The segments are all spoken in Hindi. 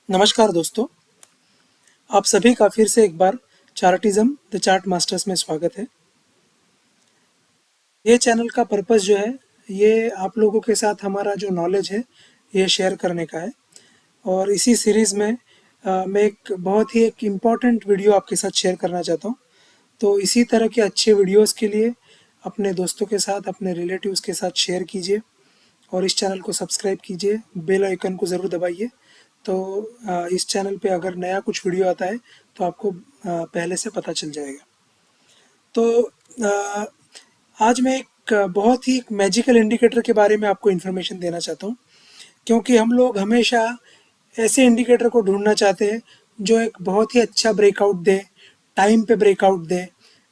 नमस्कार दोस्तों, आप सभी का फिर से एक बार चार्टिज्म द चार्ट मास्टर्स में स्वागत है। ये चैनल का पर्पस जो है, ये आप लोगों के साथ हमारा जो नॉलेज है, ये शेयर करने का है। और इसी सीरीज़ में मैं एक बहुत ही एक इम्पॉर्टेंट वीडियो आपके साथ शेयर करना चाहता हूँ। तो इसी तरह के अच्छे वीडियोस के लिए अपने दोस्तों के साथ, अपने रिलेटिव्स के साथ शेयर कीजिए और इस चैनल को सब्सक्राइब कीजिए, बेल आइकन को ज़रूर दबाइए। तो इस चैनल पे अगर नया कुछ वीडियो आता है तो आपको पहले से पता चल जाएगा। तो अ, आज मैं एक बहुत ही एक मैजिकल इंडिकेटर के बारे में आपको इन्फॉर्मेशन देना चाहता हूँ, क्योंकि हम लोग हमेशा ऐसे इंडिकेटर को ढूंढना चाहते हैं जो एक बहुत ही अच्छा ब्रेकआउट दे, टाइम पे ब्रेकआउट दे,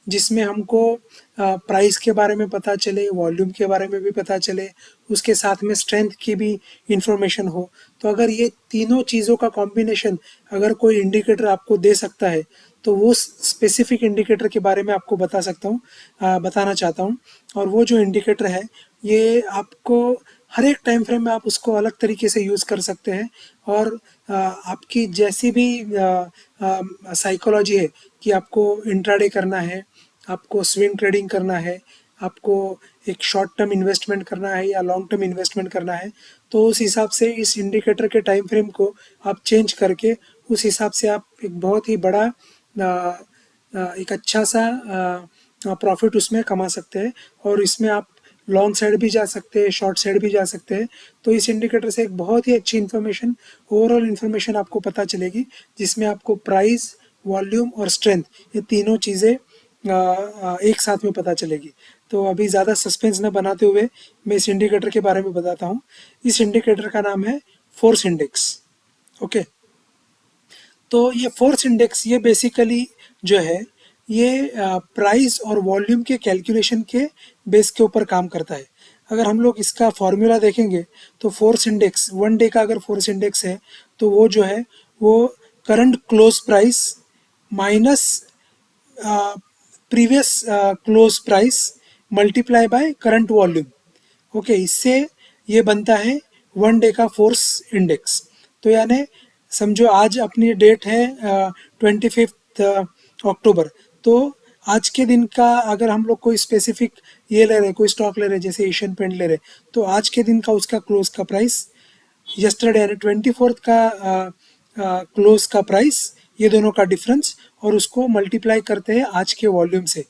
जिसमें हमको प्राइस के बारे में पता चले, वॉल्यूम के बारे में भी पता चले, उसके साथ में स्ट्रेंथ की भी इंफॉर्मेशन हो। तो अगर ये तीनों चीज़ों का कॉम्बिनेशन अगर कोई इंडिकेटर आपको दे सकता है तो वो स्पेसिफिक इंडिकेटर के बारे में आपको बता सकता हूँ, बताना चाहता हूँ। और वो जो इंडिकेटर है, ये आपको हर एक टाइम फ्रेम में आप उसको अलग तरीके से यूज़ कर सकते हैं। और आपकी जैसी भी साइकोलॉजी है कि आपको इंट्राडे करना है, आपको स्विंग ट्रेडिंग करना है, आपको एक शॉर्ट टर्म इन्वेस्टमेंट करना है या लॉन्ग टर्म इन्वेस्टमेंट करना है, तो उस हिसाब से इस इंडिकेटर के टाइम फ्रेम को आप चेंज करके उस हिसाब से आप एक बहुत ही बड़ा एक अच्छा सा प्रॉफिट उसमें कमा सकते हैं। और इसमें आप लॉन्ग साइड भी जा सकते हैं, शॉर्ट साइड भी जा सकते हैं। तो इस इंडिकेटर से एक बहुत ही अच्छी इन्फॉर्मेशन, ओवरऑल इन्फॉर्मेशन आपको पता चलेगी, जिसमें आपको प्राइस, वॉल्यूम और स्ट्रेंथ, ये तीनों चीज़ें एक साथ में पता चलेगी। तो अभी ज़्यादा सस्पेंस न बनाते हुए मैं इस इंडिकेटर के बारे में बताता हूँ। इस इंडिकेटर का नाम है फोर्स इंडेक्स। ओके, तो ये फोर्स इंडेक्स ये बेसिकली जो है, ये प्राइस और वॉल्यूम के कैलकुलेशन के बेस के ऊपर काम करता है। अगर हम लोग इसका फॉर्मूला देखेंगे तो फोर्स इंडेक्स, वन डे का अगर फोर्स इंडेक्स है तो वो जो है, वो current close price minus previous close price multiply by current volume. Okay, इससे ये बनता है वन डे का फोर्स इंडेक्स। तो यानी समझो आज अपनी डेट है 25 अक्टूबर। तो आज के दिन का अगर हम लोग कोई स्पेसिफिक ये ले रहे, कोई स्टॉक ले रहे, जैसे एशियन पेंट ले रहे, तो आज के दिन का उसका क्लोज का प्राइस, यस्टरडे यानी 24 का क्लोज का प्राइस, ये दोनों का डिफरेंस, और उसको मल्टीप्लाई करते हैं आज के वॉल्यूम से।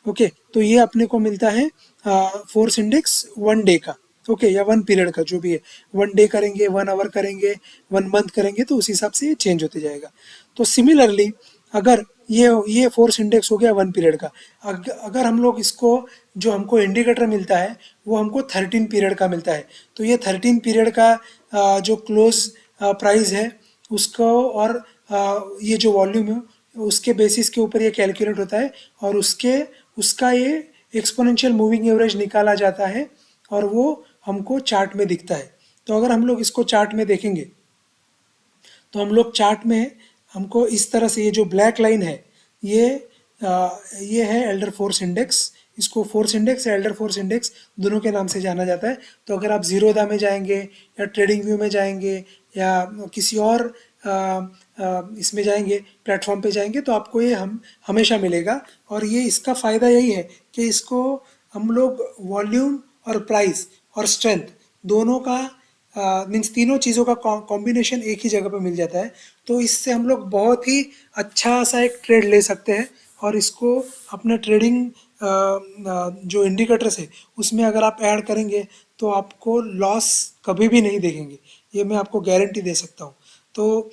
ओके, तो ये अपने को मिलता है फोर्स इंडेक्स वन डे का। ओके, या वन पीरियड का, जो भी है। वन डे करेंगे, वन आवर करेंगे, वन मंथ करेंगे, तो उस हिसाब से ये चेंज होते जाएगा। तो सिमिलरली अगर ये फोर्स इंडेक्स हो गया वन पीरियड का, अगर हम लोग इसको, जो हमको इंडिकेटर मिलता है वो हमको 13 पीरियड का मिलता है। तो ये 13 पीरियड का जो क्लोज प्राइस है उसको, और ये जो वॉल्यूम है उसके बेसिस के ऊपर ये कैलकुलेट होता है, और उसका ये एक्सपोनेंशियल मूविंग एवरेज निकाला जाता है, और वो हमको चार्ट में दिखता है। तो अगर हम लोग इसको चार्ट में देखेंगे तो हम लोग चार्ट में हमको इस तरह से, ये जो ब्लैक लाइन है, ये ये है एल्डर फोर्स इंडेक्स। इसको फोर्स इंडेक्स या एल्डर फोर्स इंडेक्स दोनों के नाम से जाना जाता है। तो अगर आप जीरोदा में जाएंगे या ट्रेडिंग व्यू में जाएंगे या किसी और इसमें जाएंगे, प्लेटफॉर्म पे जाएंगे, तो आपको ये हम हमेशा मिलेगा। और ये इसका फ़ायदा यही है कि इसको हम लोग वॉल्यूम और प्राइस और स्ट्रेंथ दोनों का, मीन्स तीनों चीज़ों का कॉम्बिनेशन एक ही जगह पे मिल जाता है। तो इससे हम लोग बहुत ही अच्छा सा एक ट्रेड ले सकते हैं। और इसको अपने ट्रेडिंग जो इंडिकेटर्स है उसमें अगर आप ऐड करेंगे तो आपको लॉस कभी भी नहीं देखेंगे, ये मैं आपको गारंटी दे सकता हूँ। तो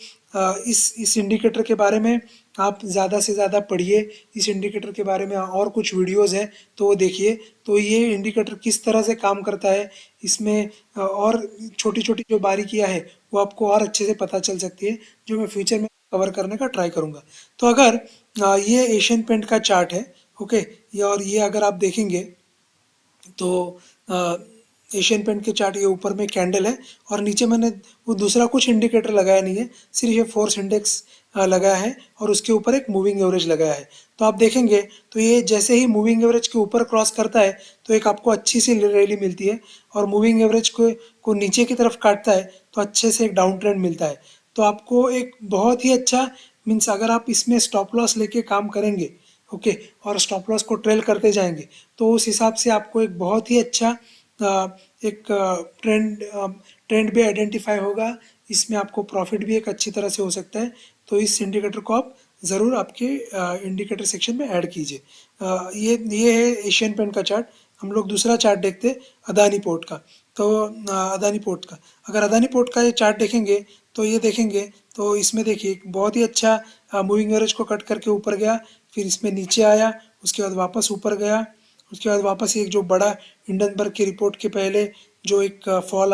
इस इंडिकेटर के बारे में आप ज़्यादा से ज़्यादा पढ़िए। इस इंडिकेटर के बारे में और कुछ वीडियोस हैं तो वो देखिए। तो ये इंडिकेटर किस तरह से काम करता है, इसमें और छोटी छोटी जो बारीकियां है वो आपको और अच्छे से पता चल सकती है, जो मैं फ्यूचर में कवर करने का ट्राई करूँगा। तो अगर ये एशियन पेंट का चार्ट है। ओके, ये, और ये अगर आप देखेंगे तो एशियन पेंट के चार्ट, ये ऊपर में कैंडल है और नीचे मैंने वो दूसरा कुछ इंडिकेटर लगाया नहीं है, सिर्फ ये फोर्स इंडेक्स लगाया है और उसके ऊपर एक मूविंग एवरेज लगाया है। तो आप देखेंगे तो ये जैसे ही मूविंग एवरेज के ऊपर क्रॉस करता है तो एक आपको अच्छी सी रैली मिलती है, और मूविंग एवरेज को नीचे की तरफ काटता है तो अच्छे से एक डाउन ट्रेंड मिलता है। तो आपको एक बहुत ही अच्छा मीन्स अगर आप इसमें स्टॉप लॉस लेके काम करेंगे, ओके, और स्टॉप लॉस को ट्रेल करते जाएंगे, तो उस हिसाब से आपको एक बहुत ही अच्छा एक ट्रेंड भी आइडेंटिफाई होगा। इसमें आपको प्रॉफिट भी एक अच्छी तरह से हो सकता है। तो इस इंडिकेटर को आप ज़रूर आपके इंडिकेटर सेक्शन में ऐड कीजिए। ये है एशियन पेंट का चार्ट। हम लोग दूसरा चार्ट देखते हैं अदानी पोर्ट का। तो अदानी पोर्ट का, अगर अदानी पोर्ट का ये चार्ट देखेंगे तो ये देखेंगे तो इसमें देखिए बहुत ही अच्छा मूविंग एवरेज को कट करके ऊपर गया, फिर इसमें नीचे आया, उसके बाद वापस ऊपर गया, उसके बाद वापस एक जो बड़ा हिंडनबर्ग की रिपोर्ट के पहले जो एक फॉल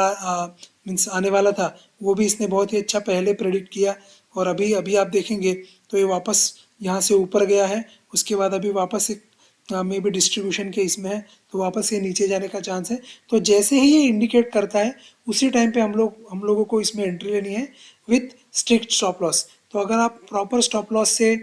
मीन्स आने वाला था, वो भी इसने बहुत ही अच्छा पहले प्रेडिक्ट किया। और अभी अभी आप देखेंगे तो ये वापस यहाँ से ऊपर गया है, उसके बाद अभी वापस एक मे बी डिस्ट्रीब्यूशन के इसमें है, तो वापस ये नीचे जाने का चांस है। तो जैसे ही ये इंडिकेट करता है उसी टाइम पे हम लोगों को इसमें एंट्री लेनी है विथ स्ट्रिक्ट स्टॉप लॉस। तो अगर आप प्रॉपर स्टॉप लॉस से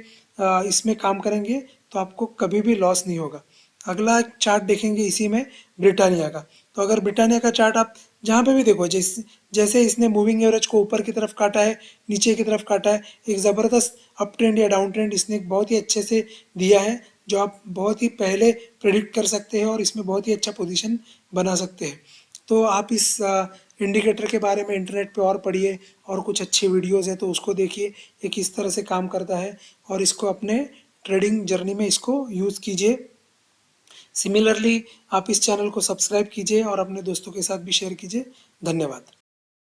इसमें काम करेंगे तो आपको कभी भी लॉस नहीं होगा। अगला चार्ट देखेंगे इसी में ब्रिटानिया का। तो अगर ब्रिटानिया का चार्ट आप जहाँ पे भी देखो, जैसे इसने मूविंग एवरेज को ऊपर की तरफ काटा है, नीचे की तरफ काटा है, एक ज़बरदस्त अप ट्रेंड या डाउन ट्रेंड इसने बहुत ही अच्छे से दिया है, जो आप बहुत ही पहले प्रेडिक्ट कर सकते हैं और इसमें बहुत ही अच्छा पोजीशन बना सकते हैं। तो आप इस इंडिकेटर के बारे में इंटरनेट पे और पढ़िए, और कुछ अच्छी वीडियोज़ हैं तो उसको देखिए ये किस तरह से काम करता है, और इसको अपने ट्रेडिंग जर्नी में इसको यूज़ कीजिए। सिमिलरली आप इस चैनल को सब्सक्राइब कीजिए और अपने दोस्तों के साथ भी शेयर कीजिए। धन्यवाद।